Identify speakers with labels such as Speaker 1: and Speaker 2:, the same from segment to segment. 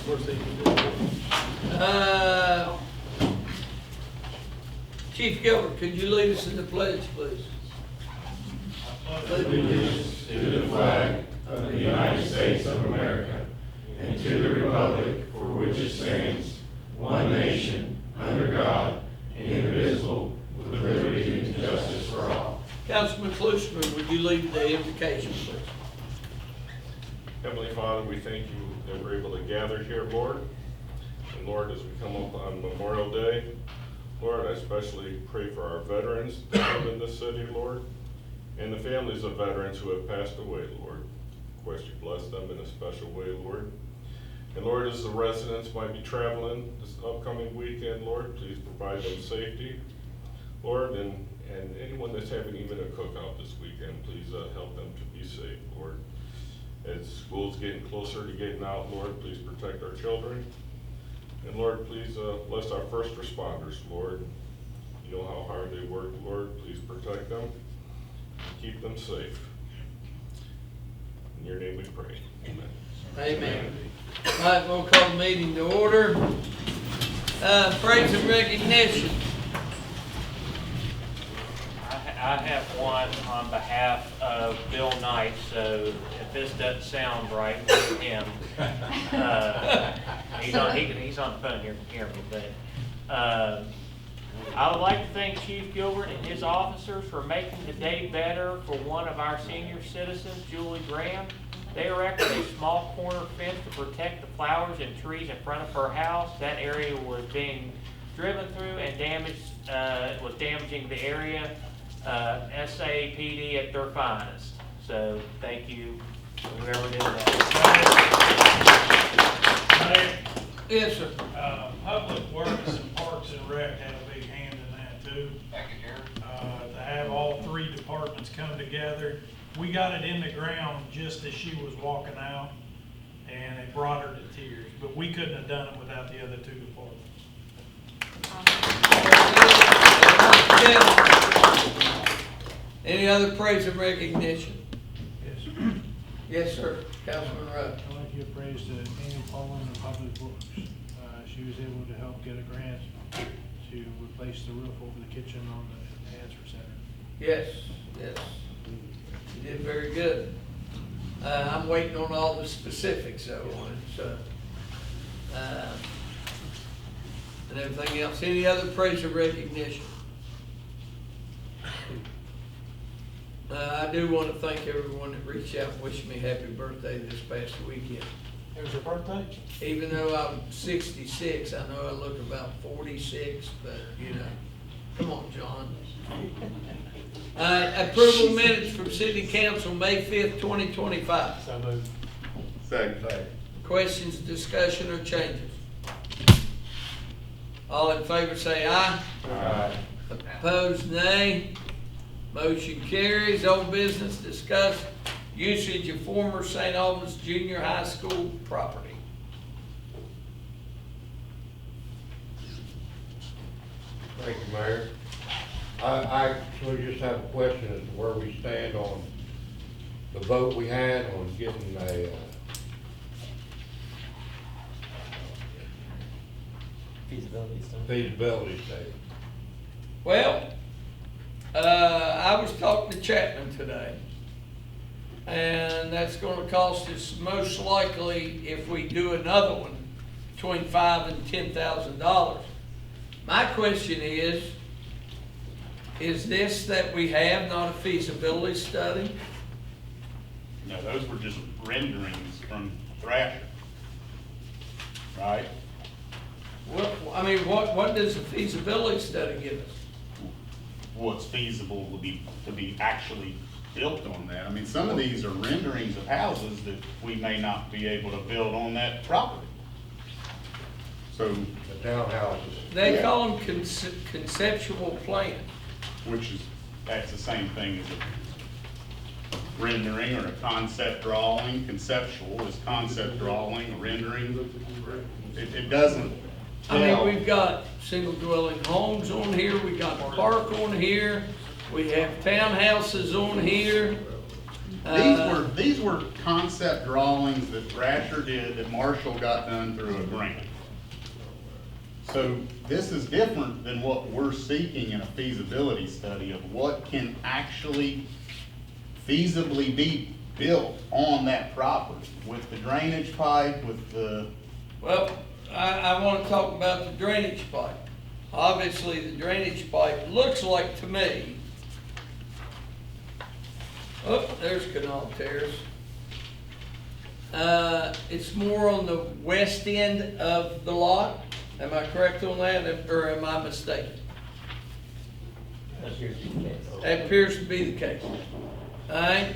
Speaker 1: course, they can do.
Speaker 2: Chief Gilbert, could you lead us in the pledge, please?
Speaker 3: Allegiance to the flag of the United States of America and to the republic for which it stands, one nation, under God, indivisible, with liberty and justice for all.
Speaker 2: Councilman Klusman, would you lead the invocation, please?
Speaker 4: Heavenly Father, we thank you that we're able to gather here, Lord. And Lord, as we come up on Memorial Day, Lord, I especially pray for our veterans that live in this city, Lord, and the families of veterans who have passed away, Lord. Of course, you bless them in a special way, Lord. And Lord, as the residents might be traveling this upcoming weekend, Lord, please provide them safety, Lord, and anyone that's having even a cookout this weekend, please help them to be safe, Lord. As school's getting closer to getting out, Lord, please protect our children. And Lord, please bless our first responders, Lord. You know how hard they work, Lord. Please protect them and keep them safe. In your name we pray. Amen.
Speaker 2: Amen. All right, we'll call the meeting to order. Praise and recognition.
Speaker 5: I have one on behalf of Bill Knight, so if this doesn't sound right for him, he's on the phone here, can hear me, but I would like to thank Chief Gilbert and his officers for making the day better for one of our senior citizens, Julie Graham. They erected a small corner fence to protect the flowers and trees in front of her house. That area was being driven through and damaged, was damaging the area. SAPD at their finest. So thank you, whoever did that.
Speaker 2: Yes, sir.
Speaker 6: Public Works and Parks and Rec had a big hand in that too. To have all three departments come together. We got it in the ground just as she was walking out, and it brought her to tears. But we couldn't have done it without the other two departments.
Speaker 2: Any other praise and recognition?
Speaker 1: Yes, sir.
Speaker 2: Yes, sir. Councilman Rudd.
Speaker 1: I'd like to give praise to Amy Poland of Public Works. She was able to help get a grant to replace the roof over the kitchen on the answer center.
Speaker 2: Yes, yes. You did very good. I'm waiting on all the specifics though on it, so. And everything else. Any other praise or recognition? I do want to thank everyone that reached out and wished me happy birthday this past weekend.
Speaker 1: It was her birthday?
Speaker 2: Even though I'm 66, I know I look about 46, but you know, come on, John. Approval minutes from City Council, May 5th, 2025.
Speaker 1: So moved.
Speaker 3: Second.
Speaker 2: Questions, discussion, or changes? All in favor say aye.
Speaker 3: Aye.
Speaker 2: Opposed, nay. Motion carries. Old business, discuss usage of former St. Albans Junior High School property.
Speaker 7: Thank you, Mayor. I actually just have a question as to where we stand on the vote we had on getting a feasibility study.
Speaker 2: Well, I was talking to Chapman today, and that's gonna cost us most likely, if we do another one, between $5,000 and $10,000. My question is this that we have not a feasibility study?
Speaker 8: No, those were just renderings from Thrasher, right?
Speaker 2: What, I mean, what does a feasibility study give us?
Speaker 8: What's feasible to be actually built on that. I mean, some of these are renderings of houses that we may not be able to build on that property. So,
Speaker 7: The townhouses.
Speaker 2: They
Speaker 8: Yeah.
Speaker 2: call them conceptual plan.
Speaker 8: that's the same thing as a rendering or a concept drawing. Conceptual is concept drawing, a rendering. It doesn't
Speaker 2: I
Speaker 8: tell.
Speaker 2: mean, we've got single dwelling homes on here, we got a park on here, we have townhouses on here.
Speaker 8: These these were concept drawings that Thrasher did that Marshall got done through a grant. So this is different than what we're seeking in a feasibility study of what can actually feasibly be built on that property with the drainage pipe, with the,
Speaker 2: Well, I want to talk about the drainage pipe. Obviously, the drainage pipe looks like to me, oh, there's Canal Terrace. It's more on the west end of the lot. Am I correct on that, or am I mistaken? That appears to be the case. All right.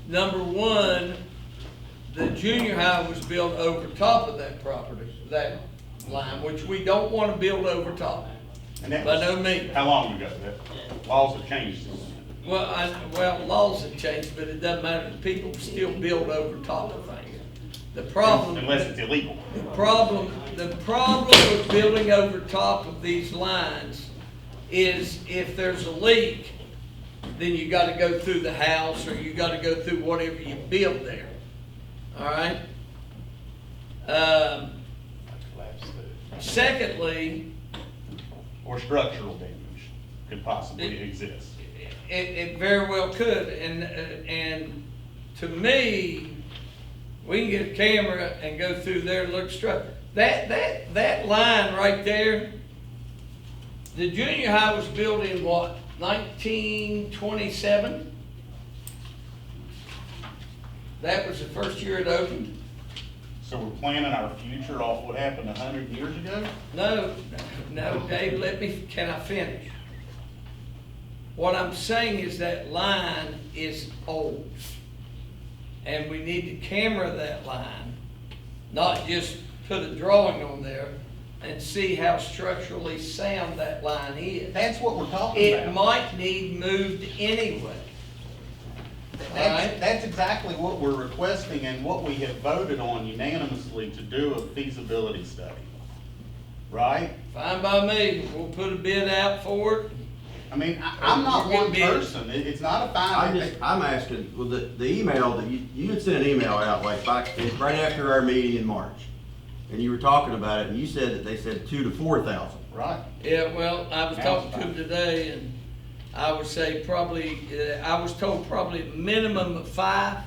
Speaker 2: Number one, the junior high was built over top of that property, that line, which we don't want to build over top.
Speaker 8: and that
Speaker 2: By
Speaker 8: was,
Speaker 2: no means.
Speaker 8: how long ago? That laws have changed since.
Speaker 2: Well, laws have changed, but it doesn't matter. People still build over top of things. The problem.
Speaker 8: Unless it's illegal.
Speaker 2: The problem with building over top of these lines is if there's a leak, then you gotta go through the house or you gotta go through whatever you build there. All right? Secondly,
Speaker 8: Or structural damage could possibly exist.
Speaker 2: it very well could, and to me, we can get a camera and go through there and look straight. That line right there, the junior high was built in what, 1927? That was the first year it opened?
Speaker 8: So we're planning our future off what happened 100 years ago?
Speaker 2: No, Dave, can I finish? What I'm saying is that line is old. And we need to camera that line, not just put a drawing on there and see how structurally sound that line is.
Speaker 8: That's what we're talking
Speaker 2: It
Speaker 8: about.
Speaker 2: might need moved anyway. Alright.
Speaker 8: That's exactly what we're requesting and what we have voted on unanimously to do a feasibility study. Right?
Speaker 2: Fine by me, we'll put a bid out for it.
Speaker 8: I mean, I'm not
Speaker 2: We're gonna
Speaker 8: one
Speaker 2: be-
Speaker 8: person. It's not a fine.
Speaker 9: I'm asking, well, the email that you had sent an email out like right after our meeting in March. And you were talking about it and you said that they said 2,000 to 4,000.
Speaker 8: Right.
Speaker 2: Yeah, well, I was talking to him today and I would say probably, I was told probably a minimum of 5,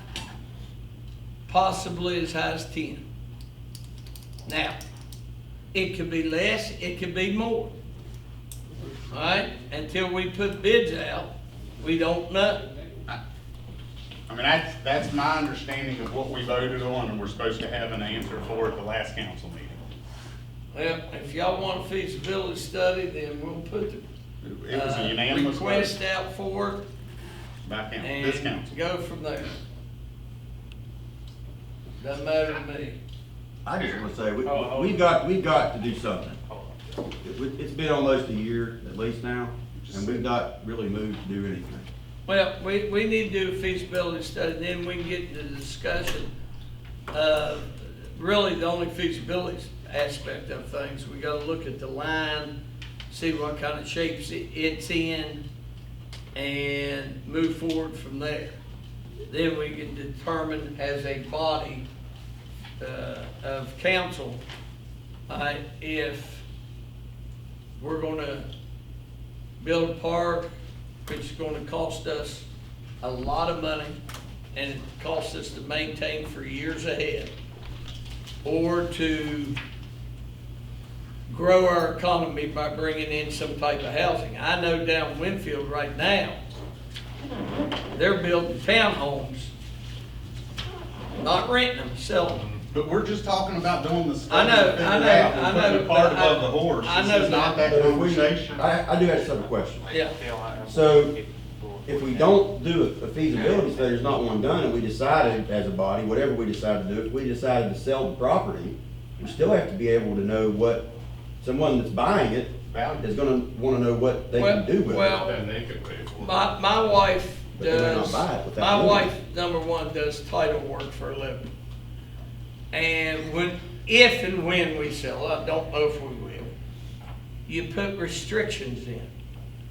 Speaker 2: possibly as high as 10. Now, it could be less, it could be more. All right, until we put bids out, we don't know.
Speaker 8: I mean, that's my understanding of what we voted on and we're supposed to have an answer for at the last council meeting.
Speaker 2: Well, if y'all want a feasibility study, then we'll put the
Speaker 8: It was a unanimous
Speaker 2: request
Speaker 8: vote
Speaker 2: out for it
Speaker 8: by this
Speaker 2: and
Speaker 8: council.
Speaker 2: go from there. Doesn't matter to me.
Speaker 9: I just want to say, we've got to do something. It's been almost a year at least now, and we've not really moved to do anything.
Speaker 2: Well, we need to do a feasibility study, then we can get into the discussion. Really, the only feasibility aspect of things, we gotta look at the line, see what kind of shapes it's in, and move forward from there. Then we can determine as a body of council, if we're gonna build a park, which is gonna cost us a lot of money, and it costs us to maintain for years ahead, or to grow our economy by bringing in some type of housing. I know down Winfield right now, they're building townhomes, not renting them, selling them.
Speaker 8: But we're just talking about doing the
Speaker 2: I
Speaker 8: study.
Speaker 2: know,
Speaker 8: to figure
Speaker 2: I know,
Speaker 8: out. We're
Speaker 2: I
Speaker 8: putting
Speaker 2: know,
Speaker 8: the cart
Speaker 2: but I-
Speaker 8: above the horse.
Speaker 2: I
Speaker 8: This
Speaker 2: know
Speaker 8: is not
Speaker 2: that.
Speaker 8: that
Speaker 9: But if we-
Speaker 8: conversation.
Speaker 9: I do have some questions.
Speaker 2: Yeah.
Speaker 9: So, if we don't do a feasibility study, there's not one done, and we decided as a body, whatever we decide to do, if we decided to sell the property, we still have to be able to know what, someone that's buying it is gonna wanna know what they can do with it.
Speaker 2: Well,
Speaker 4: Then they could pay for it.
Speaker 2: my wife
Speaker 9: But they may not
Speaker 2: does,
Speaker 9: buy it without
Speaker 2: my
Speaker 9: knowing.
Speaker 2: wife, number one, does title work for a living. And if and when we sell, I don't know if we will, you put restrictions in.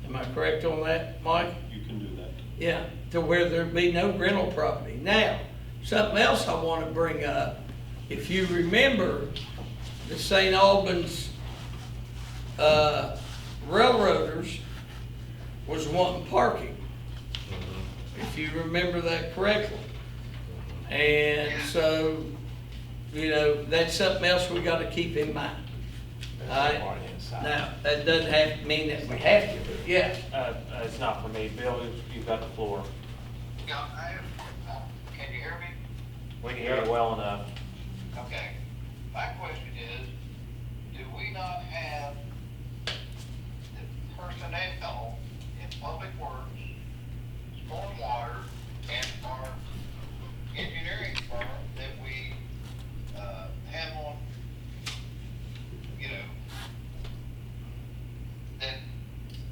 Speaker 2: Am I correct on that, Mike?
Speaker 10: You can do that.
Speaker 2: Yeah, to where there'd be no rental property. Now, something else I wanna bring up, if you remember, the St. Albans, railroaders was wanting parking, if you remember that correctly. And so, you know, that's something else we gotta keep in mind. Alright, now, that doesn't have to mean that we have to, but yeah.
Speaker 5: It's not for me. Bill, you've got the floor.
Speaker 10: Yeah, can you hear me?
Speaker 5: We can hear you well enough.
Speaker 10: Okay. My question is, do we not have the personnel in public works, stormwater, and our engineering firm that we, have on, you know, that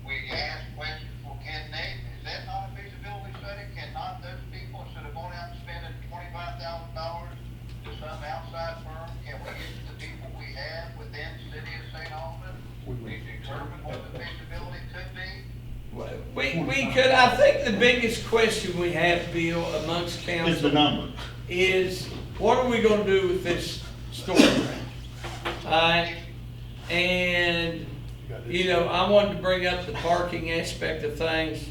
Speaker 10: we ask questions, well, can they, is that not a feasibility study? Cannot those people, instead of going out and spending $25,000 to some outside firm, can we get to the people we have within the city of St. Albans? We determine what the feasibility could be?
Speaker 2: We could, I think the biggest question we have, Bill, amongst council.
Speaker 8: Is the number.
Speaker 2: Is, what are we gonna do with this storm drain? Alright, and, you know, I wanted to bring up the parking aspect of things,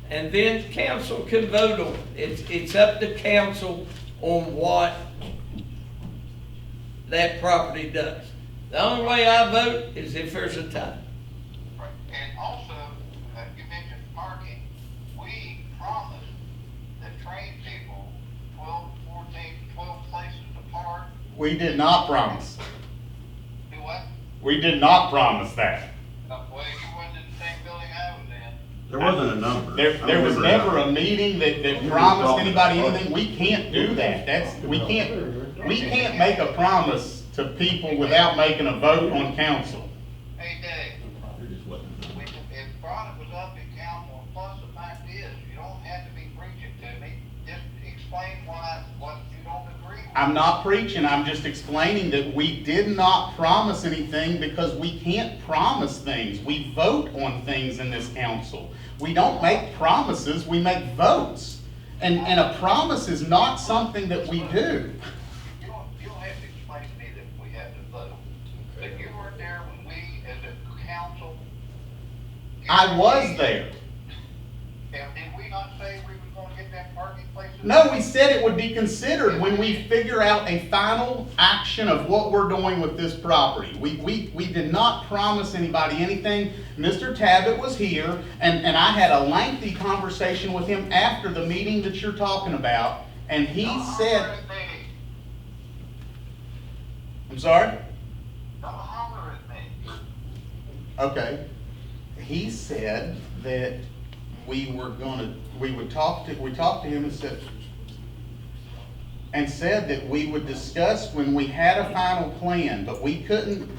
Speaker 2: and then council can vote on it. It's up to council on what that property does. The only way I vote is if there's a tie.
Speaker 10: Right. And also, you mentioned parking, we promised the train people 12, 14, 12 places to park.
Speaker 8: We did not promise.
Speaker 10: Do what?
Speaker 8: We did not promise that.
Speaker 10: Well, you wasn't in the same building I was in.
Speaker 9: There wasn't a number.
Speaker 8: There was never a meeting that promised anybody anything. We can't do that. We can't make a promise to people without making a vote on council.
Speaker 10: Hey, Dave, it brought it was up in council, and plus the fact is, you don't have to be preaching to me, just explain what you don't agree with.
Speaker 8: I'm not preaching, I'm just explaining that we did not promise anything because we can't promise things. We vote on things in this council. We don't make promises, we make votes. And a promise is not something that we do.
Speaker 10: You don't have to explain to me that we have to vote. But you weren't there when we, as a council.
Speaker 8: I was there.
Speaker 10: And did we not say we were gonna get that parking place?
Speaker 8: No, we said it would be considered when we figure out a final action of what we're doing with this property. We did not promise anybody anything. Mr. Tabbitt was here, and I had a lengthy conversation with him after the meeting that you're talking about, and he said, I'm sorry?
Speaker 10: Don't holler at me.
Speaker 8: Okay. He said that we talked to him and said that we would discuss when we had a final plan, but we couldn't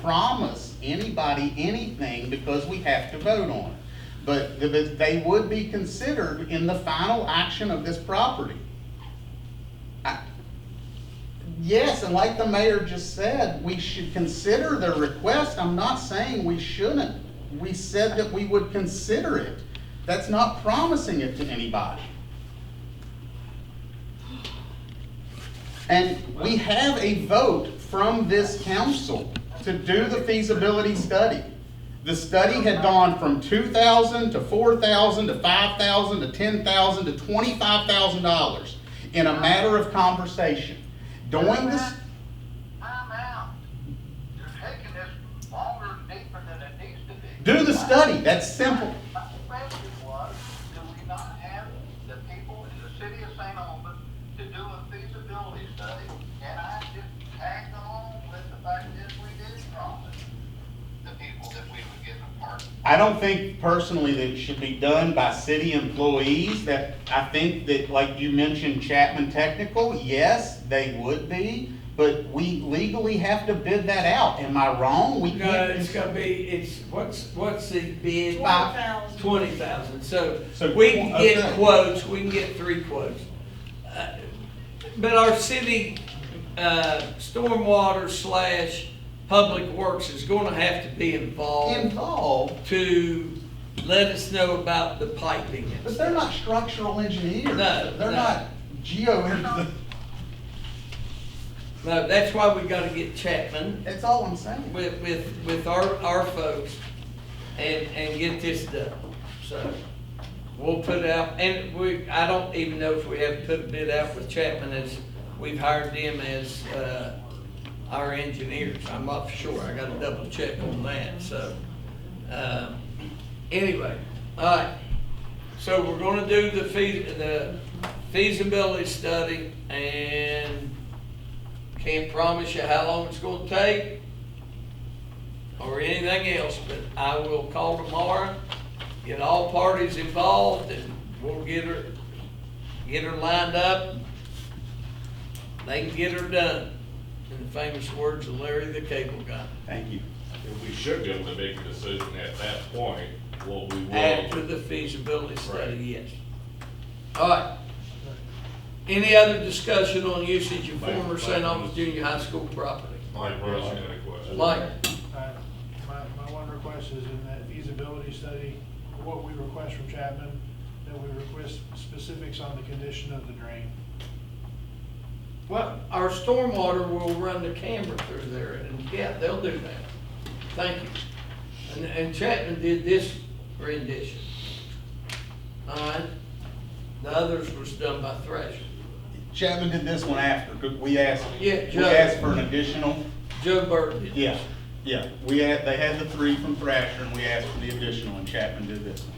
Speaker 8: promise anybody anything because we have to vote on it. But they would be considered in the final action of this property. Yes, and like the mayor just said, we should consider their request. I'm not saying we shouldn't. We said that we would consider it. That's not promising it to anybody. And we have a vote from this council to do the feasibility study. The study had gone from $2,000 to $4,000 to $5,000 to $10,000 to $25,000 in a matter of conversation. During this,
Speaker 10: Time out. You're taking this longer and deeper than it needs to be.
Speaker 8: do the study. That's simple.
Speaker 10: My question was, do we not have the people in the city of St. Albans to do a feasibility study? And I just tagged along with the fact that we did promise the people that we would give them parking.
Speaker 8: I don't think personally that it should be done by city employees. That I think that, like you mentioned, Chapman Technical, yes, they would be, but we legally have to bid that out. Am I wrong? We
Speaker 2: No,
Speaker 8: can't.
Speaker 2: it's gonna be, what's the bid?
Speaker 11: 20,000.
Speaker 2: 20,000, so
Speaker 8: So,
Speaker 2: we can get
Speaker 8: okay.
Speaker 2: quotes, we can get 3 quotes. But our city, stormwater / public works is gonna have to be involved
Speaker 8: Involved.
Speaker 2: to let us know about the piping and
Speaker 11: But
Speaker 2: stuff.
Speaker 11: they're not structural engineers.
Speaker 2: No,
Speaker 11: They're
Speaker 2: no.
Speaker 11: not geo,
Speaker 2: No, that's why we gotta get Chapman
Speaker 11: that's all I'm saying.
Speaker 2: with our folks and get this done. So, we'll put it out, and I don't even know if we have to put a bid out with Chapman, as we've hired them as, our engineers. I'm not sure, I gotta double check on that, so. Anyway, all right, so we're gonna do the feasibility study, and can't promise you how long it's gonna take or anything else, but I will call tomorrow, get all parties involved, and we'll get her lined up. They can get her done, in the famous words of Larry the Cable Guy.
Speaker 8: Thank you.
Speaker 4: If we should be able to make a decision at that point, what we will.
Speaker 2: After the feasibility study, yes. All right. Any other discussion on usage of former St. Albans Junior High School property?
Speaker 4: Mike Rose, you got a question?
Speaker 2: Mike?
Speaker 1: My one request is in that feasibility study, what we request from Chapman, that we request specifics on the condition of the drain.
Speaker 2: Well, our stormwater will run the camera through there, and yeah, they'll do that. Thank you. And Chapman did this rendition. All right? The others was done by Thrasher.
Speaker 8: Chapman did this one after, 'cause we asked
Speaker 2: Yeah,
Speaker 8: for an additional,
Speaker 2: Joe Burton did.
Speaker 8: yeah, they had the 3 from Thrasher, and we asked for the additional, and Chapman did this one.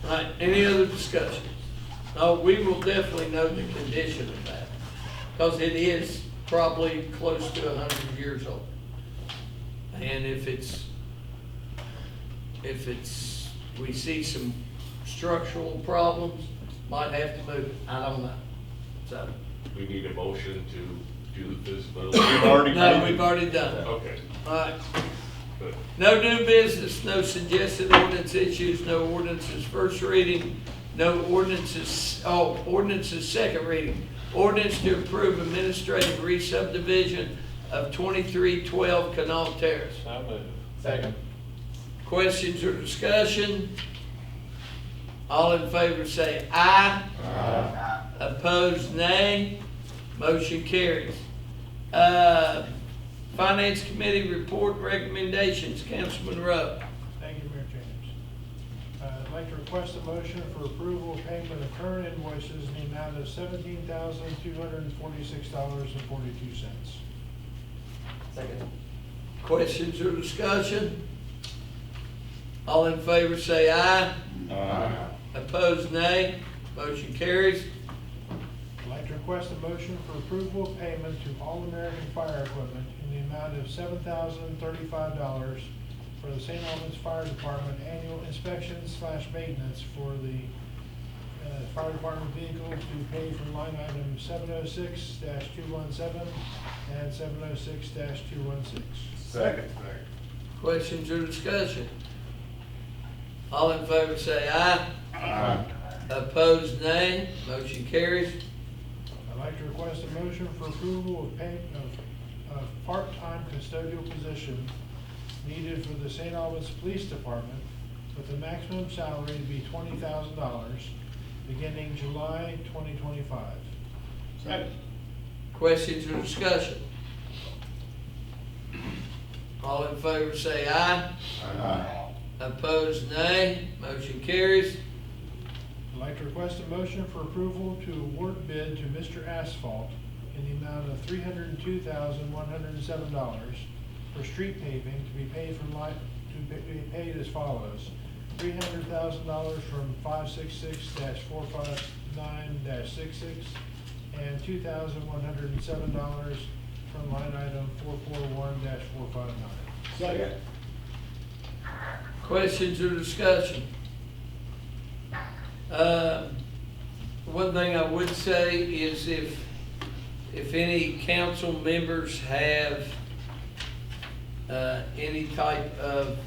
Speaker 2: All right, any other discussion? No, we will definitely know the condition of that, because it is probably close to 100 years old. And if we see some structural problems, might have to move it, I don't know. So,
Speaker 4: We need a motion to do the feasibility.
Speaker 2: no, we've already done it.
Speaker 4: Okay,
Speaker 2: All right,
Speaker 4: good.
Speaker 2: no new business, no suggested ordinance issues, no ordinances first reading, no ordinances, ordinances second reading. Ordinance to approve administrative re-subdivision of 2312 Canal Terrace.
Speaker 11: Second.
Speaker 2: Questions or discussion? All in favor say aye.
Speaker 3: Aye.
Speaker 2: Opposed, nay. Motion carries. Finance Committee report recommendations, Councilman Rowe.
Speaker 1: Thank you, Mayor James. I'd like to request a motion for approval of payment of current invoices in the amount of $17,246.42.
Speaker 2: Second. Questions or discussion? All in favor say aye.
Speaker 3: Aye.
Speaker 2: Opposed, nay. Motion carries.
Speaker 1: I'd like to request a motion for approval of payment to All American Fire Equipment in the amount of $7,035 for the St. Albans Fire Department annual inspection/maintenance for the fire department vehicle to be paid from line item 706-217 and 706-216.
Speaker 3: Second.
Speaker 2: Questions or discussion? All in favor say aye.
Speaker 3: Aye.
Speaker 2: Opposed, nay. Motion carries.
Speaker 1: I'd like to request a motion for approval of pay of part-time custodial position needed for the St. Albans Police Department with a maximum salary to be $20,000 beginning July 2025.
Speaker 2: Second. Questions or discussion? All in favor say aye.
Speaker 3: Aye.
Speaker 2: Opposed, nay. Motion carries.
Speaker 1: I'd like to request a motion for approval to award bid to Mr. Asphalt in the amount of $302,107 for street paving to be paid as follows: $300,000 from 566-459-66 and $2,107 from line item 441-459.
Speaker 3: Second.
Speaker 2: Questions or discussion? One thing I would say is if any council members have any type of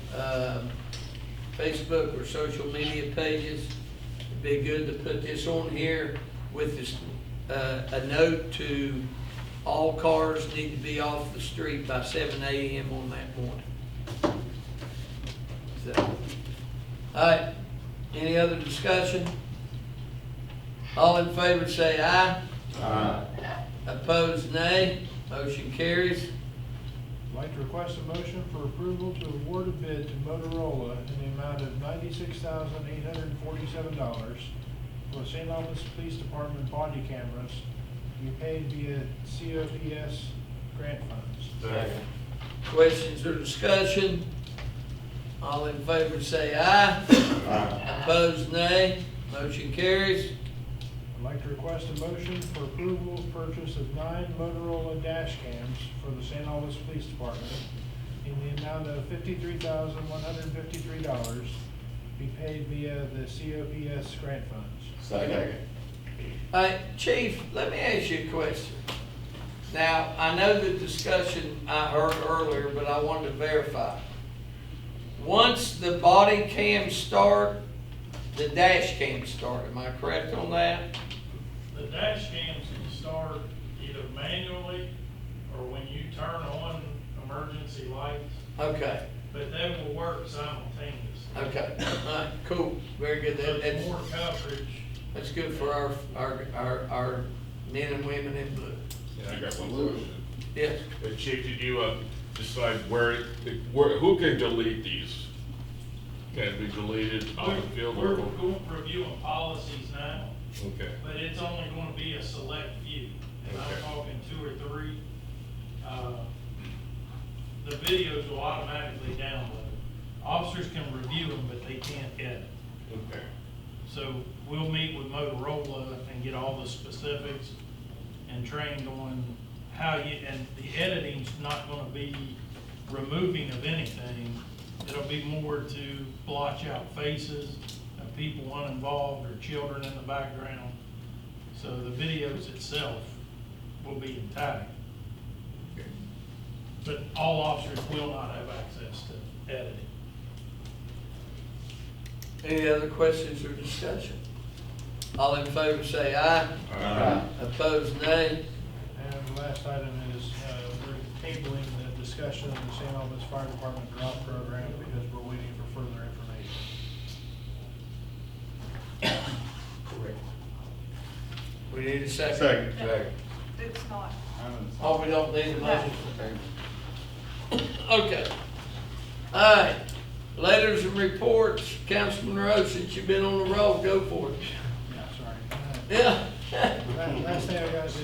Speaker 2: Facebook or social media pages, it'd be good to put this on here with this, a note to all cars need to be off the street by 7 a.m. on that morning. So, Alright, any other discussion? All in favor say aye.
Speaker 3: Aye.
Speaker 2: Opposed, nay. Motion carries.
Speaker 1: I'd like to request a motion for approval to award a bid to Motorola in the amount of $96,847 for St. Albans Police Department body cameras to be paid via COPS grant funds.
Speaker 3: Second.
Speaker 2: Questions or discussion? All in favor say aye.
Speaker 3: Aye.
Speaker 2: Opposed, nay. Motion carries.
Speaker 1: I'd like to request a motion for approval of purchase of 9 Motorola dash cams for the St. Albans Police Department in the amount of $53,153 be paid via the COPS grant funds.
Speaker 3: Second.
Speaker 2: Chief, let me ask you a question. Now, I know the discussion I heard earlier, but I wanted to verify. Once the body cams start, the dash cams start. Am I correct on that?
Speaker 6: The dash cams can start either manually or when you turn on emergency lights,
Speaker 2: Okay,
Speaker 6: but they will work simultaneously.
Speaker 2: okay. All right, cool. Very good.
Speaker 6: So it's
Speaker 2: That's,
Speaker 6: more coverage.
Speaker 2: that's good for our men and women in blue.
Speaker 4: I got one question.
Speaker 2: Yes.
Speaker 4: Chief, did you decide who can delete these? Can it be deleted on the field?
Speaker 6: We're reviewing policies now,
Speaker 4: Okay.
Speaker 6: but it's only going to be a select few. And
Speaker 4: Okay.
Speaker 6: I'm talking 2 or 3. The videos will automatically download. Officers can review them, but they can't edit.
Speaker 4: Okay.
Speaker 6: So we'll meet with Motorola and get all the specifics and trained on how you, and the editing's not gonna be removing of anything. It'll be more to blotch out faces of people uninvolved or children in the background. So the videos itself will be intact. But all officers will not have access to editing.
Speaker 2: Any other questions or discussion? All in favor say aye.
Speaker 3: Aye.
Speaker 2: Opposed, nay.
Speaker 1: And the last item is, we're tabling the discussion of the St. Albans Fire Department drop program because we're waiting for further information.
Speaker 3: Correct.
Speaker 2: We need a second.
Speaker 8: Second.
Speaker 3: Second.
Speaker 12: It's not.
Speaker 2: Oh, we don't need a motion. Okay. All right. Letters and reports. Councilman Rose, since you've been on the road, go for it.
Speaker 1: Yeah, sorry.
Speaker 2: Yeah.
Speaker 1: Last thing I got is,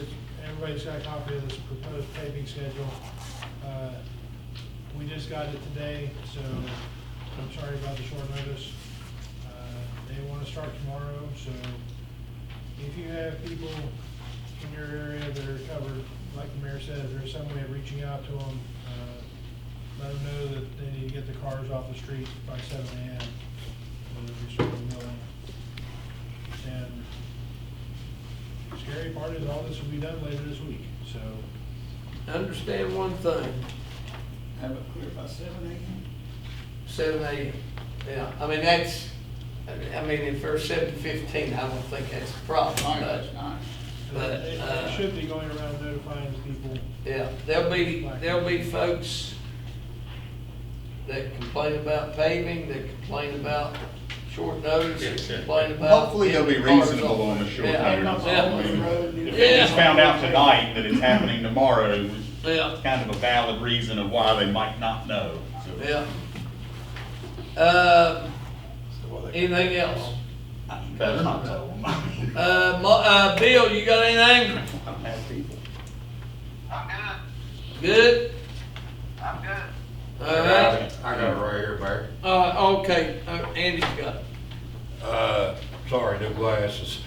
Speaker 1: everybody's got a copy of this proposed paving schedule. We just got it today, so I'm sorry about the short notice. They want to start tomorrow, so if you have people in your area that are covered, like the mayor said, if there's some way of reaching out to them, let them know that they need to get the cars off the street by 7 a.m. when we start the milling. And the scary part is all this will be done later this week, so.
Speaker 2: Understand one thing,
Speaker 11: Have it clear by 7 a.m.
Speaker 2: 7 a.m. Yeah, I mean, that's, I mean, if they're 7:15, I don't think that's a problem,
Speaker 11: Nice,
Speaker 2: but,
Speaker 11: nice.
Speaker 2: but,
Speaker 1: They should be going around notifying people.
Speaker 2: yeah, there'll be folks that complain about paving, that complain about short notice, that complain about.
Speaker 8: Hopefully they'll be
Speaker 2: getting cars
Speaker 8: reasonable
Speaker 2: off.
Speaker 8: on the short
Speaker 2: Yeah,
Speaker 8: notice.
Speaker 2: yeah.
Speaker 8: I mean, If
Speaker 2: Yeah.
Speaker 8: they just found out tonight that it's happening tomorrow, it was
Speaker 2: Yeah.
Speaker 8: kind of a valid reason of why they might not know. So,
Speaker 2: Yeah. Anything else?
Speaker 8: better not tell them.
Speaker 2: Bill, you got anything?
Speaker 8: I don't have people.
Speaker 10: I'm good.
Speaker 2: Good?
Speaker 10: I'm good.
Speaker 2: All right.
Speaker 7: I got it right here, Mayor.
Speaker 2: Okay, Andy's got it.
Speaker 7: Sorry, no glasses.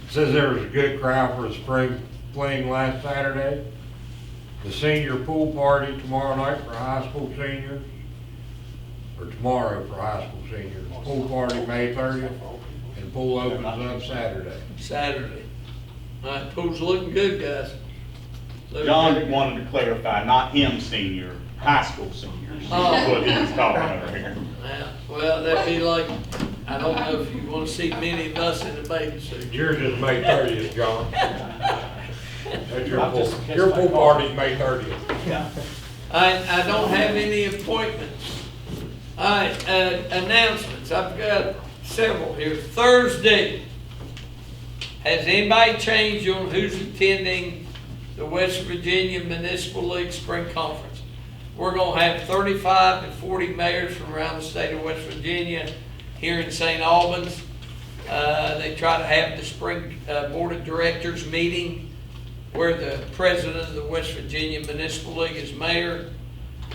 Speaker 7: Says there was a good crowd for the spring fling last Saturday. The senior pool party tomorrow night for high school seniors, or tomorrow for high school seniors. Pool party May 30th, and pool opens up Saturday.
Speaker 2: Saturday. All right, pool's looking good, guys. Looking
Speaker 8: John
Speaker 2: good.
Speaker 8: wanted to clarify, not him senior, high school seniors, is
Speaker 2: Oh.
Speaker 8: what he was talking about here.
Speaker 2: Yeah, well, that'd be like, I don't know if you wanna see many of us in a bathing suit.
Speaker 7: Yours is May 30th, John. That's your pool. Your pool party's May 30th.
Speaker 2: I don't have any appointments All right, announcements. I've got several here. Thursday, has anybody changed on who's attending the West Virginia Municipal League Spring Conference? We're gonna have 35 to 40 mayors from around the state of West Virginia here in St. Albans. They try to have the spring board of directors meeting where the president of the West Virginia Municipal League is mayor.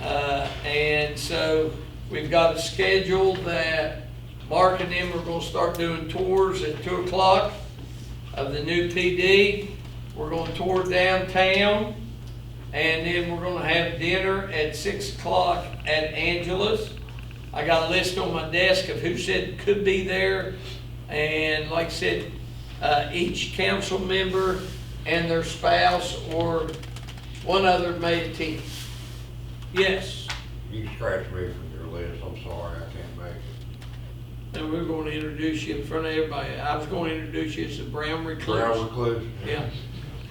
Speaker 2: And so we've got a schedule that Mark and them are gonna start doing tours at 2 o'clock of the new PD. We're gonna tour downtown, and then we're gonna have dinner at 6 o'clock at Angela's. I got a list on my desk of who said could be there, and like I said, each council member and their spouse or one other may attend. Yes?
Speaker 7: You scratched me from your list, I'm sorry, I can't make it.
Speaker 2: And we're going to introduce you in front of everybody. I was going to introduce you as the Brown Recluse.
Speaker 7: Brown Recluse?
Speaker 2: Yeah.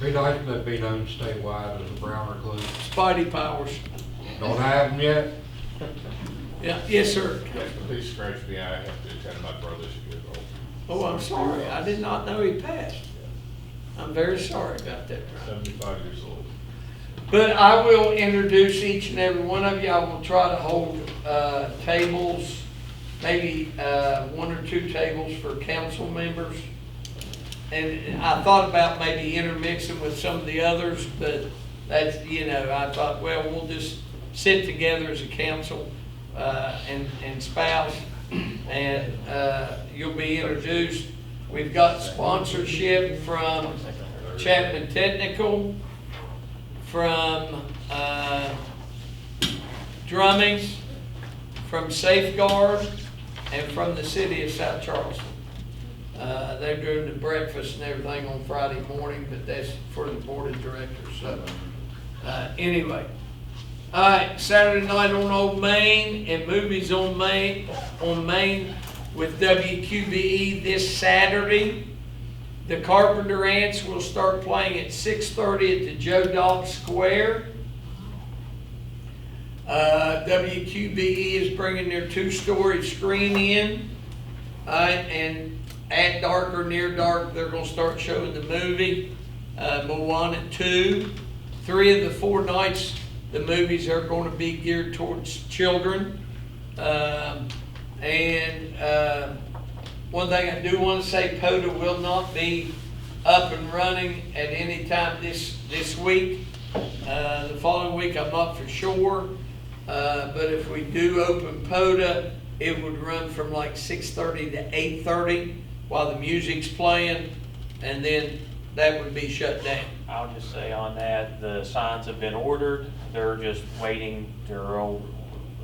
Speaker 7: Be nice to be known statewide as a Brown Recluse.
Speaker 2: Spidey powers.
Speaker 7: Don't have them yet?
Speaker 2: Yeah, yes, sir.
Speaker 4: Please scratch me, I have to attend my brother's funeral.
Speaker 2: Oh, I'm sorry. I did not know he passed. I'm very sorry about that, Brian.
Speaker 4: 75 years old.
Speaker 2: But I will introduce each and every one of you. I will try to hold tables, maybe 1 or 2 tables for council members. And I thought about maybe intermixing with some of the others, but that's, I thought, well, we'll just sit together as a council and spouse, and you'll be introduced. We've got sponsorship from Chapman Technical, from Drummings, from Safeguard, and from the city of South Charleston. They're doing the breakfast and everything on Friday morning, but that's for the board of directors. So anyway, all right, Saturday night on Old Main and movies on Main with WQBE this Saturday. The Carpenter Ants will start playing at 6:30 at the Joe Dog Square. WQBE is bringing their 2-story screen in, and at dark or near dark, they're going to start showing the movie Moana 2. 3 of the 4 nights, the movies are going to be geared towards children. One thing I do want to say, POTA will not be up and running at any time this week. The following week, I'm not for sure. But if we do open POTA, it would run from like 6:30 to 8:30 while the music's playing, and then that would be shut down.
Speaker 5: I'll just say on that, the signs have been ordered. They're just waiting.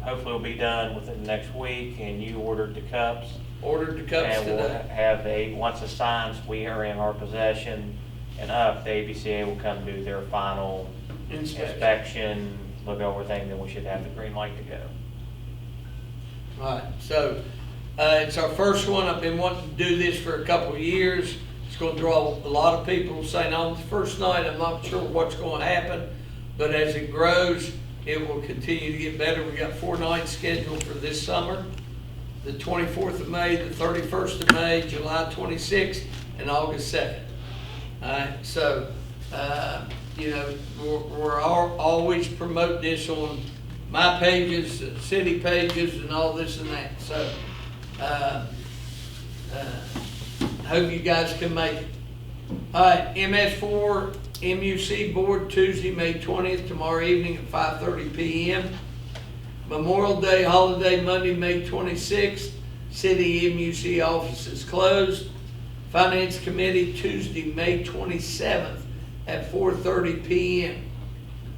Speaker 5: Hopefully will be done within the next week, and you ordered the cups.
Speaker 2: Ordered the cups
Speaker 5: and
Speaker 2: today.
Speaker 5: We'll once the signs we are in our possession and up, the ABCA will come do their final inspection, look over everything, then we should have the green light to go.
Speaker 2: All right, so it's our first one. I've been wanting to do this for a couple of years. It's going to draw a lot of people saying on the first night, I'm not sure what's going to happen, but as it grows, it will continue to get better. We got 4 nights scheduled for this summer. The 24th of May, the 31st of May, July 26th, and August 2nd. All right, so, we're always promote this on my pages, city pages, and all this and that. So, hope you guys can make it. All right, MS4 MUC Board Tuesday, May 20th, tomorrow evening at 5:30 p.m. Memorial Day holiday, Monday, May 26th. City MUC offices closed. Finance Committee, Tuesday, May 27th at 4:30 p.m.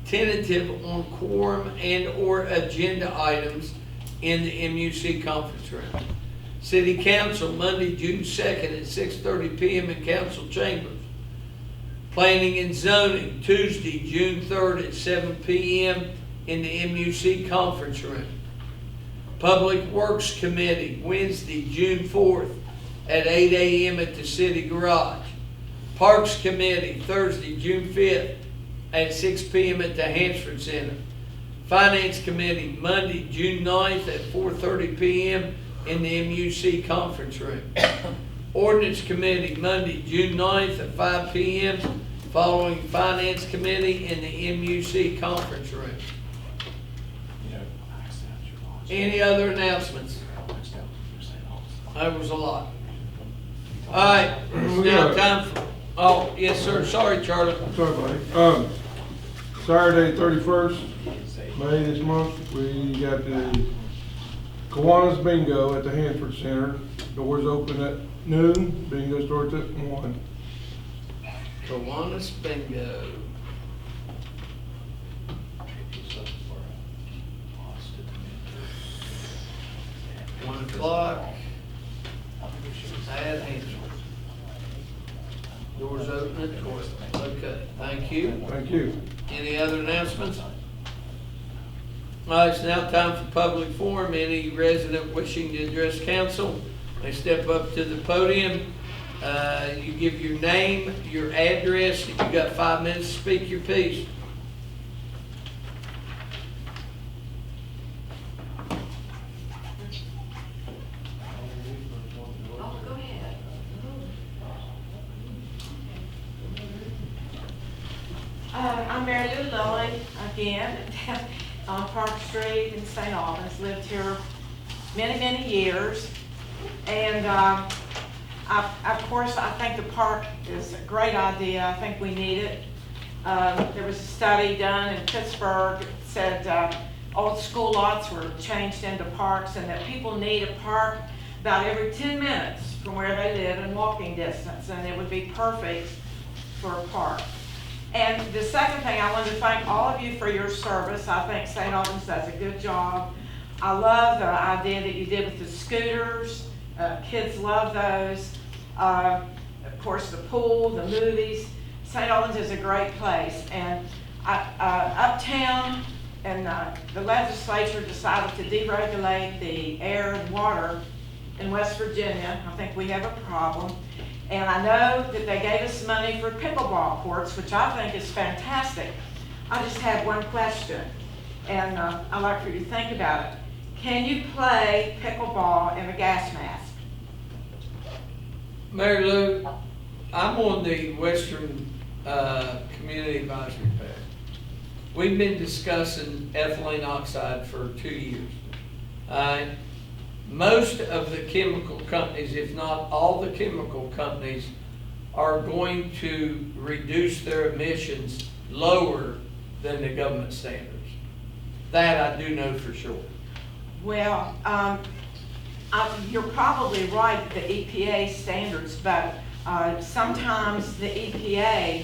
Speaker 2: Tentative on quorum and or agenda items in the MUC conference room. City Council, Monday, June 2nd at 6:30 p.m. in council chambers. Planning and Zoning, Tuesday, June 3rd at 7 p.m. in the MUC conference room. Public Works Committee, Wednesday, June 4th at 8 a.m. at the City Garage. Parks Committee, Thursday, June 5th at 6 p.m. at the Hansford Center. Finance Committee, Monday, June 9th at 4:30 PM in the MUC conference room. Ordinance Committee, Monday, June 9th at 5 PM, following Finance Committee in the MUC conference room. Any other announcements? That was a lot. All right, it's now time for, oh, yes, sir, sorry, Charlie.
Speaker 12: Sorry, buddy. Saturday, 31st May this month, we got the Kiwanis Bingo at the Hanford Center. Doors open at noon, bingo starts at 1.
Speaker 2: Kiwanis Bingo. 1 o'clock. At Hansel. Doors open at 12. Okay, thank you.
Speaker 12: Thank you.
Speaker 2: Any other announcements? All right, it's now time for public forum. Any resident wishing to address council may step up to the podium. You give your name, your address, and you've got 5 minutes to speak your piece.
Speaker 13: I'm Mary Lou Lilly, again, on Park Street in St. Albans. Lived here many, many years. And of course, I think the park is a great idea. I think we need it. There was a study done in Pittsburgh that said old school lots were changed into parks and that people need a park about every 10 minutes from where they live in walking distance, and it would be perfect for a park. And the second thing, I wanted to thank all of you for your service. I think St. Albans does a good job. I love the idea that you did with the scooters. Kids love those. Of course, the pool, the movies. St. Albans is a great place. And uptown, and the legislature decided to deregulate the air and water in West Virginia. I think we have a problem. And I know that they gave us money for pickleball courts, which I think is fantastic. I just have one question, and I'd like for you to think about it. Can you play pickleball in a gas mask?
Speaker 2: Mary Lou, I'm on the Western Community Advisory Panel. We've been discussing ethylene oxide for 2 years. Most of the chemical companies, if not all the chemical companies, are going to reduce their emissions lower than the government standards. That I do know for sure.
Speaker 13: Well, you're probably right, the EPA standards, but sometimes the EPA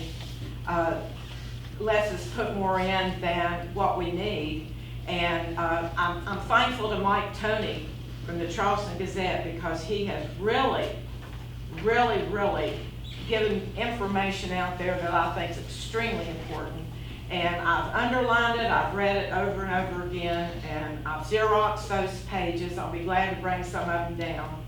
Speaker 13: lets us put more in than what we need. And I'm thankful to Mike Toney from the Charleston Gazette, because he has really given information out there that I think is extremely important. And I've underlined it, I've read it over and over again, and I've Xeroxed those pages. I'll be glad to bring some of them down.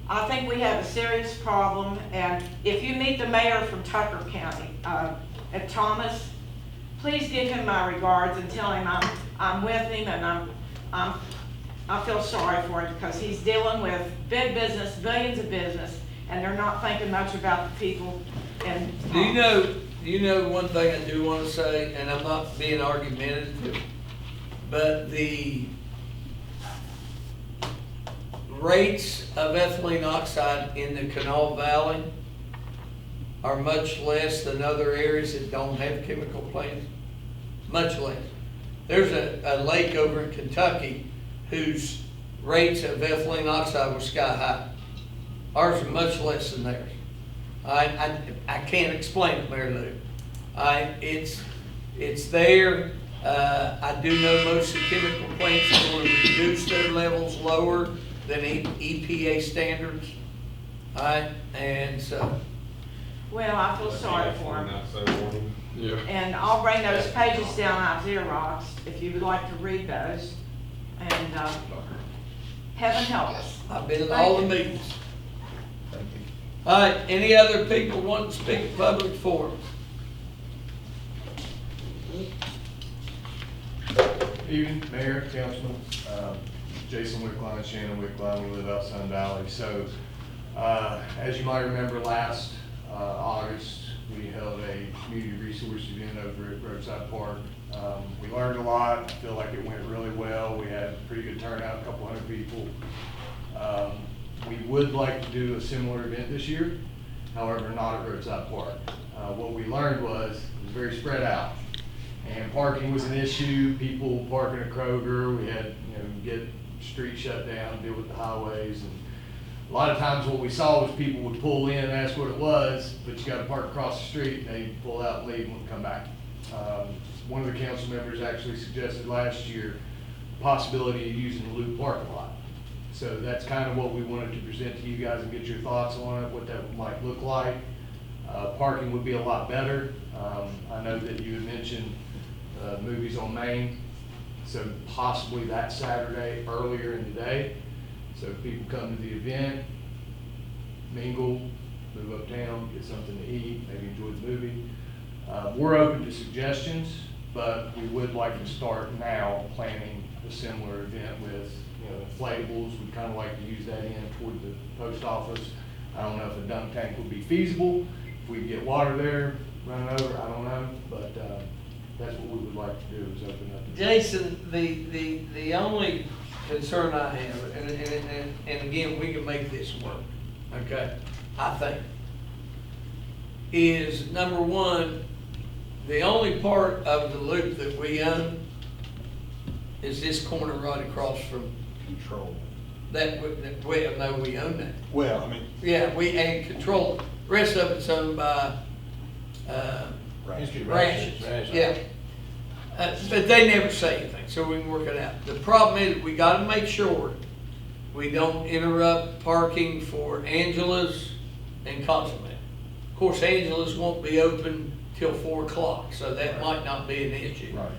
Speaker 13: I think we have a serious problem, and if you meet the mayor from Tucker County, at Thomas, please give him my regards and tell him I'm with him, and I feel sorry for him, because he's dealing with big business, billions of business, and they're not thinking much about the people. And
Speaker 2: Do you know one thing I do want to say, and I'm not being argumentative, but the rates of ethylene oxide in the Kanawha Valley are much less than other areas that don't have chemical plants. Much less. There's a lake over in Kentucky whose rates of ethylene oxide were sky high. Ours are much less than theirs. I can't explain it, Mary Lou. It's there. I do know most of the chemical plants are going to reduce their levels lower than EPA standards. And so.
Speaker 13: well, I feel sorry for him.
Speaker 12: Yeah.
Speaker 13: And I'll bring those pages down I've Xeroxed if you would like to read those. And heaven help us.
Speaker 2: I've been in all the meetings. All right, any other people want to speak at public forum?
Speaker 14: Evening, Mayor, Councilman, Jason Wickline, Shannon Wickline, we live out Sun Valley. So, as you might remember, last August, we held a community resource event over at Roadside Park. We learned a lot. I feel like it went really well. We had a pretty good turnout, a couple hundred people. We would like to do a similar event this year, however, not at Roadside Park. What we learned was it was very spread out. And parking was an issue, people parking at Kroger, we had, get streets shut down, deal with the highways. And a lot of times what we saw was people would pull in and ask what it was, but you gotta park across the street, and they'd pull out and leave and wouldn't come back. One of the council members actually suggested last year the possibility of using the loop parking lot. So that's kind of what we wanted to present to you guys and get your thoughts on it, what that might look like. Parking would be a lot better. I know that you had mentioned movies on Main, so possibly that Saturday earlier in the day. So if people come to the event, mingle, move uptown, get something to eat, maybe enjoy the movie. We're open to suggestions, but we would like to start now planning a similar event with inflatables. We'd kind of like to use that in toward the post office. I don't know if a dunk tank would be feasible. If we could get water there, run it over, I don't know, but that's what we would like to do, is open up.
Speaker 2: Jason, the only concern I have, and again, we can make this work, okay, I think, is number one, the only part of the loop that we own is this corner right across from
Speaker 8: Control.
Speaker 2: we own that.
Speaker 8: Well, I mean.
Speaker 2: Yeah, we ain't control it. The rest of it's owned by, ranches, yeah. But they never say anything, so we can work it out. The problem is, we gotta make sure we don't interrupt parking for Angela's and Consummate. Of course, Angela's won't be open till 4 o'clock, so that might not be an issue.
Speaker 14: Right.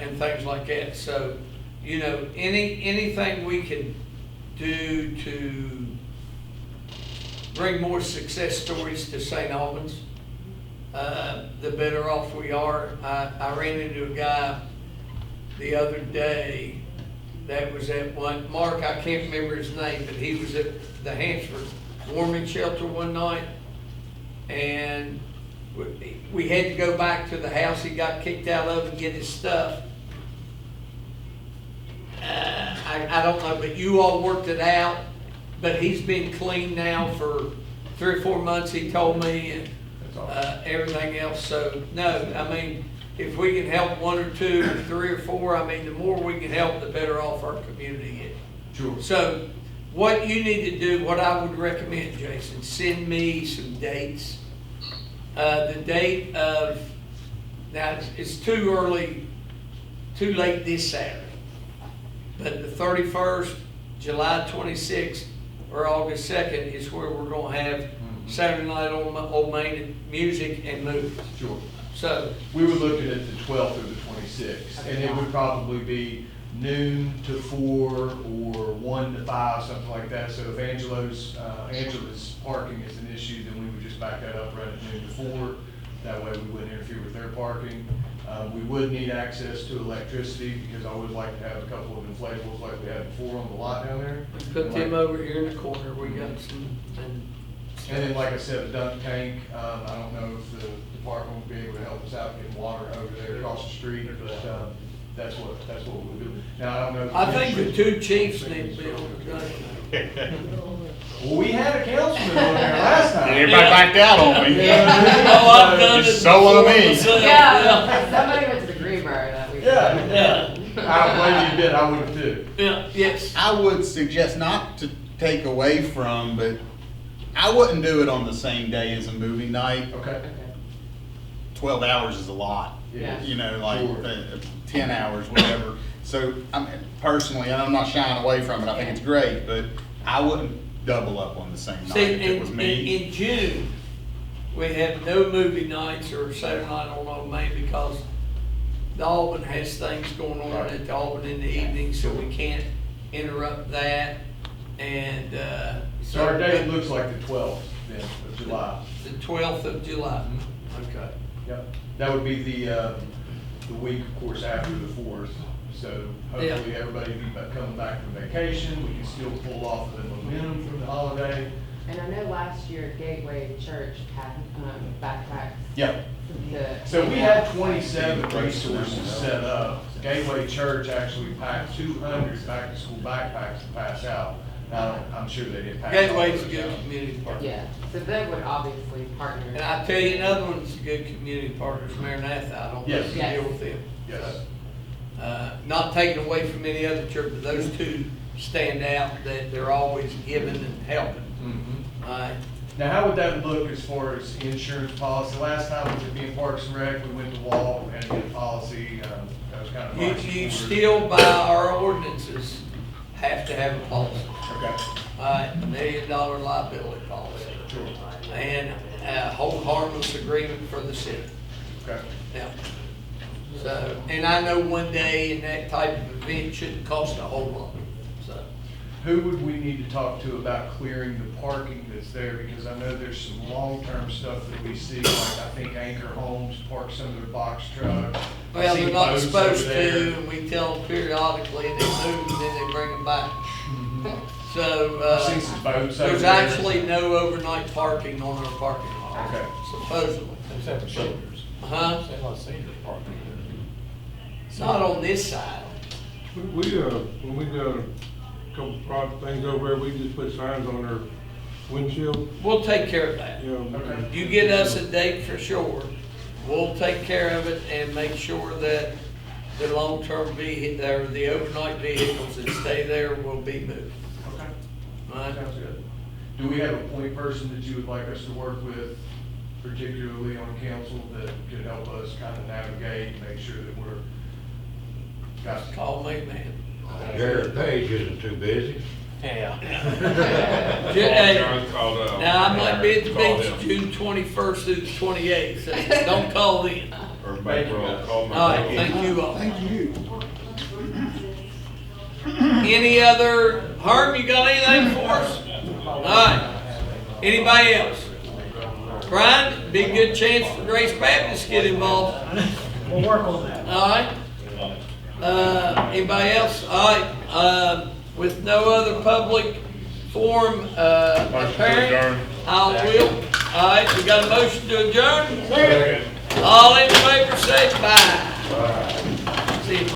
Speaker 2: And things like that. So, anything we can do to bring more success stories to St. Albans, the better off we are. I ran into a guy the other day that was at one, Mark, I can't remember his name, but he was at the Hansford warming shelter one night, and we had to go back to the house he got kicked out of and get his stuff. I don't know, but you all worked it out, but he's been clean now for 3 or 4 months, he told me, and everything else. So no, I mean, if we can help 1 or 2 or 3 or 4, I mean, the more we can help, the better off our community is.
Speaker 14: Sure.
Speaker 2: So what you need to do, what I would recommend, Jason, send me some dates. The date of, now it's too late this Saturday, but the 31st, July 26th, or August 2nd is where we're gonna have Saturday night on Old Main music and movies.
Speaker 14: Sure.
Speaker 2: So
Speaker 14: we were looking at the 12th or the 26th, and it would probably be noon to 4 or 1 to 5, something like that. So if Angela's parking is an issue, then we would just back that up right at noon to 4. That way we wouldn't interfere with their parking. We would need access to electricity, because I would like to have a couple of inflatables like we had before on the lot down there.
Speaker 2: put them over here in the corner. We got some.
Speaker 14: And then, like I said, a dunk tank. I don't know if the department will be able to help us out getting water over there across the street, but that's what we'll do. Now, I don't know.
Speaker 2: I think the 2 chiefs need to be on the
Speaker 14: Well, we had a councilman on there last time.
Speaker 8: Everybody backed out on me.
Speaker 2: Oh, I've done it.
Speaker 8: So on me.
Speaker 2: myself,
Speaker 15: Yeah, somebody went to the Greenbrier that week.
Speaker 14: Yeah. I believe you did. I would too.
Speaker 2: Yeah, yes.
Speaker 8: I would suggest not to take away from, but I wouldn't do it on the same day as a movie night.
Speaker 14: Okay.
Speaker 8: 12 hours is a lot.
Speaker 14: Yeah.
Speaker 8: You know, like
Speaker 14: Sure.
Speaker 8: 10 hours, whatever. So, I mean, personally, and I'm not shying away from it, I think it's great, but I wouldn't double up on the same night
Speaker 2: See,
Speaker 8: if it was me.
Speaker 2: in June, we have no movie nights or Saturday night on Old Main because the Alban has things going on at the Alban in the evening, so we can't interrupt that. And,
Speaker 14: So our date looks like the 12th then of July.
Speaker 2: The 12th of July. Okay.
Speaker 14: Yep. That would be the week, of course, after the 4th. So hopefully everybody will be coming back from vacation, we can still pull off the momentum from the holiday.
Speaker 15: And I know last year Gateway Church had, backpacks.
Speaker 14: Yeah.
Speaker 15: to-
Speaker 14: So we had 27 resources set up. Gateway Church actually packed 200 back-to-school backpacks to pass out. Now, I'm sure they didn't pack. all
Speaker 2: Gateway's a
Speaker 14: those
Speaker 2: good
Speaker 14: out.
Speaker 2: community partner.
Speaker 15: Yeah, so they would obviously partner.
Speaker 2: And I tell you, another one's a good community partner is Maranatha. I don't
Speaker 14: Yes.
Speaker 2: think you deal with them.
Speaker 14: Yes.
Speaker 2: Not taking away from any other church, but those two stand out, that they're always giving and helping.
Speaker 14: Mhm.
Speaker 2: All right.
Speaker 14: Now, how would that look as far as insurance policy? Last time was at being Parks and Rec, we went to Wall and did a policy, that was kind of.
Speaker 2: You still, by our ordinances, have to have a policy.
Speaker 14: Okay.
Speaker 2: All right, $1 million liability policy.
Speaker 14: Sure.
Speaker 2: And a hold harmless agreement for the city.
Speaker 14: Okay.
Speaker 2: Yeah. So, and I know one day in that type of event shouldn't cost a whole lot, so.
Speaker 14: Who would we need to talk to about clearing the parking that's there? Because I know there's some long-term stuff that we see, like I think Anchor Homes park some of their box trucks. I've
Speaker 2: Well,
Speaker 14: seen
Speaker 2: they're not
Speaker 14: boats
Speaker 2: supposed
Speaker 14: over there.
Speaker 2: to, and we tell them periodically, and they move, and then they bring them back.
Speaker 14: Mhm.
Speaker 2: So,
Speaker 14: I've seen some boats over
Speaker 2: there's
Speaker 14: there.
Speaker 2: actually no overnight parking on our parking lot,
Speaker 14: Okay.
Speaker 2: supposedly.
Speaker 1: Except for seniors.
Speaker 2: Uh-huh,
Speaker 1: Say a lot of seniors parking.
Speaker 2: it's not on this side.
Speaker 12: When we got a couple project things over there, we just put signs on their windshield,
Speaker 2: We'll take care of that.
Speaker 12: you know.
Speaker 14: Okay.
Speaker 2: You get us a date for sure, we'll take care of it and make sure that the long-term or the overnight vehicles that stay there will be moved.
Speaker 14: Okay.
Speaker 2: All right?
Speaker 14: Sounds good. Do we have a point person that you would like us to work with, particularly on council, that could help us kind of navigate and make sure that we're got.
Speaker 2: Call me, man.
Speaker 7: Jared Page isn't too busy.
Speaker 5: Yeah.
Speaker 2: Hey,
Speaker 4: Called out.
Speaker 2: now, I might be at the
Speaker 4: Call
Speaker 2: beach
Speaker 4: him.
Speaker 2: June 21st through the 28th, so don't call then.
Speaker 4: Or back row, call my.
Speaker 2: All right, thank you all.
Speaker 11: Thank you.
Speaker 2: Any other, Herb, you got anything for us? All right. Anybody else? Brian, be a good chance for Grace Baptist to get involved.
Speaker 6: We'll work on that.
Speaker 2: All right. Anybody else? All right. With no other public forum apparent, I will. All right, we got a motion to adjourn? All in favor say bye. See you.